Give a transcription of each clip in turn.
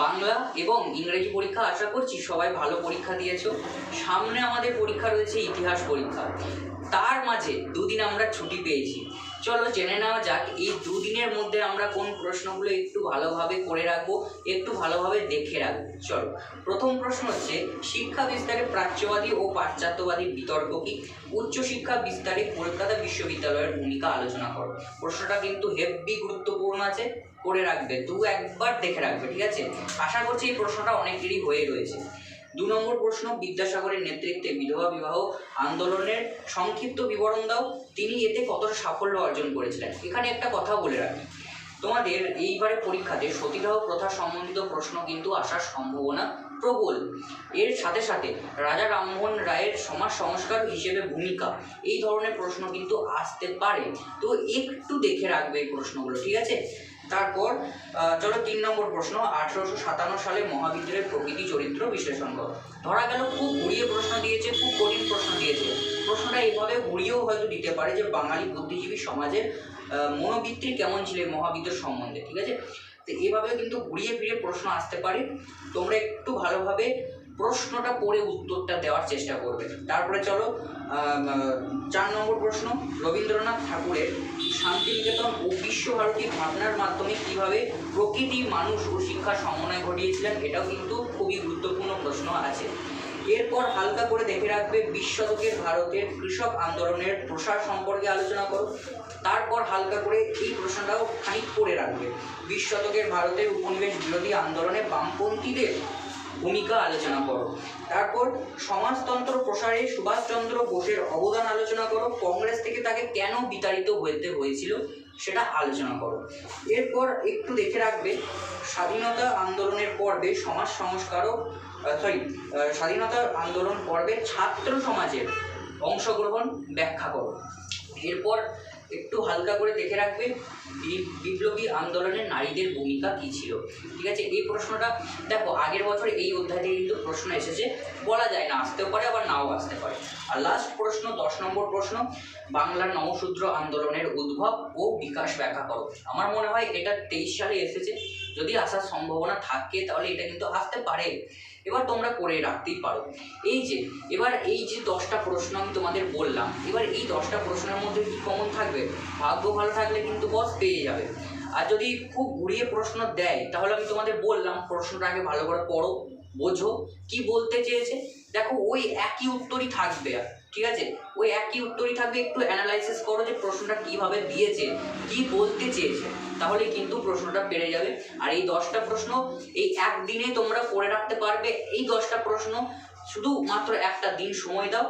বাংলা এবং ইংরেজি পরীক্ষা আশা করছি সবাই ভালো পরীক্ষা দিয়েছো। সামনে আমাদের পরীক্ষা রয়েছে ইতিহাস পরীক্ষা। তার মাঝে দুদিন আমরা ছুটি পেয়েছি। চলো জেনে নেওয়া যাক এই দুদিনের মধ্যে আমরা কোন প্রশ্নগুলো একটু ভালোভাবে করে রাখবো, একটু ভালোভাবে দেখে রাখবো। চলো, প্রথম প্রশ্ন হচ্ছে, শিক্ষা বিস্তারে প্রাচ্যবাদী ও পাশ্চাত্যবাদী বিতর্ক কি? উচ্চশিক্ষা বিস্তারে কলকাতা বিশ্ববিদ্যালয়ের ভূমিকা আলোচনা করো। প্রশ্নটা কিন্তু হেভি গুরুত্বপূর্ণ আছে, করে রাখবে, একবার দেখে রাখবে, ঠিক আছে? আশা করছি এই প্রশ্নটা অনেকেরই হয়ে রয়েছে। 2 নম্বর প্রশ্ন, বিদ্যাসাগরের নেতৃত্বে বিধবা বিবাহ আন্দোলনের সংক্ষিপ্ত বিবরণ দাও। তিনি এতে কতটা সাফল্য অর্জন করেছিলেন? এখানে একটা কথা বলে রাখি, তোমাদের এইবারে পরীক্ষাতে সতীদাহ প্রথা সম্বন্ধিত প্রশ্ন কিন্তু আসার সম্ভাবনা প্রবল। এর সাথে সাথে রাজা রামমোহন রায়ের সমাজ সংস্কার হিসেবে ভূমিকা, এই ধরনের প্রশ্ন কিন্তু আসতে পারে। তো একটু দেখে রাখবে এই প্রশ্নগুলো, ঠিক আছে? তারপর চলো 3 নম্বর প্রশ্ন, 1857 সালে মহাবিদ্যালয়ের প্রকৃতি চরিত্র বিশ্লেষণ করো। ধরা গেল খুব ঘুরিয়ে প্রশ্ন দিয়েছে, খুব কঠিন প্রশ্ন দিয়েছে। প্রশ্নটা এভাবে ঘুরিয়েও হয়তো দিতে পারে যে বাঙালি বুদ্ধিজীবী সমাজের মনোবৃত্তি কেমন ছিল মহাবিদ্যালয় সম্বন্ধে, ঠিক আছে? তো এভাবেও কিন্তু ঘুরিয়ে ফিরে প্রশ্ন আসতে পারে। তোমরা একটু ভালোভাবে প্রশ্নটা পড়ে উত্তরটা দেওয়ার চেষ্টা করবে। তারপরে চলো 4 নম্বর প্রশ্ন, রবীন্দ্রনাথ ঠাকুরের শান্তিনিকেতন ও বিশ্বভারতী ভাবনার মাধ্যমে কীভাবে প্রকৃতি, মানুষ ও শিক্ষার সমন্বয় ঘটিয়েছিলেন? এটাও কিন্তু খুবই গুরুত্বপূর্ণ প্রশ্ন আছে। এরপর হালকা করে দেখে রাখবে 20 শতকের ভারতের কৃষক আন্দোলনের প্রসার সম্পর্কে আলোচনা করো। তারপর হালকা করে এই প্রশ্নটাও খানিক পড়ে রাখবে, 20 শতকের ভারতের উপনিবেশ বিরোধী আন্দোলনে বামপন্থীদের ভূমিকা আলোচনা করো। তারপর সমাজতন্ত্র প্রসারে সুভাষচন্দ্র বোসের অবদান আলোচনা করো। কংগ্রেস থেকে তাকে কেন বিতাড়িত হতে হয়েছিল সেটা আলোচনা করো। এরপর একটু দেখে রাখবে স্বাধীনতা আন্দোলনের পর্বে স্বাধীনতা আন্দোলন পর্বে ছাত্র সমাজের অংশগ্রহণ ব্যাখ্যা করো। এরপর একটু হালকা করে দেখে রাখবে বিপ্লবী আন্দোলনে নারীদের ভূমিকা কী ছিল, ঠিক আছে? এই প্রশ্নটা দেখো আগের বছর এই অধ্যায় থেকে কিন্তু প্রশ্ন এসেছে, বলা যায় না, আসতেও পারে আবার নাও আসতে পারে। আর লাস্ট প্রশ্ন 10 নম্বর প্রশ্ন, বাংলার নমশূদ্র আন্দোলনের উদ্ভব ও বিকাশ ব্যাখ্যা করো। আমার মনে হয় এটা 23 সালে এসেছে, যদি আসার সম্ভাবনা থাকে তাহলে এটা কিন্তু আসতে পারে। এবার তোমরা করে রাখতেই পারো। এবার এই যে 10টা প্রশ্ন আমি তোমাদের বললাম, এবার এই 10টা প্রশ্নের মধ্যে কি কমন থাকবে? ভাগ্য ভালো থাকলে কিন্তু বস পেয়ে যাবে। আর যদি খুব ঘুরিয়ে প্রশ্ন দেয় তাহলে আমি তোমাদের বললাম প্রশ্নটা আগে ভালো করে পড়ো, বোঝো কি বলতে চেয়েছে। দেখো ওই একই উত্তরই থাকবে, ঠিক আছে? ওই একই উত্তরই থাকবে, একটু অ্যানালাইসিস করো যে প্রশ্নটা কীভাবে দিয়েছে, কি বলতে চেয়েছে, তাহলে কিন্তু প্রশ্নটা পেরে যাবে। আর এই 10টা প্রশ্ন এই একদিনে তোমরা করে রাখতে পারবে। এই 10টা প্রশ্ন শুধু মাত্র একটা দিন সময় দাও,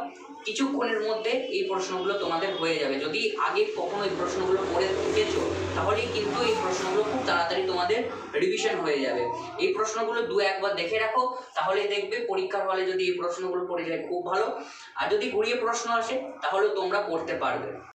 কিছুক্ষণের মধ্যে এই প্রশ্নগুলো তোমাদের হয়ে যাবে। যদি আগে কখনো এই প্রশ্নগুলো পড়ে থেকেছো তাহলেই কিন্তু এই প্রশ্নগুলো খুব তাড়াতাড়ি তোমাদের রিভিশন হয়ে যাবে। এই প্রশ্নগুলো 2-1বার দেখে রাখো, তাহলেই দেখবে পরীক্ষার হলে যদি এই প্রশ্নগুলো পড়ে যায় খুব ভালো। আর যদি ঘুরিয়ে প্রশ্ন আসে তাহলে তোমরা পড়তে পারবে।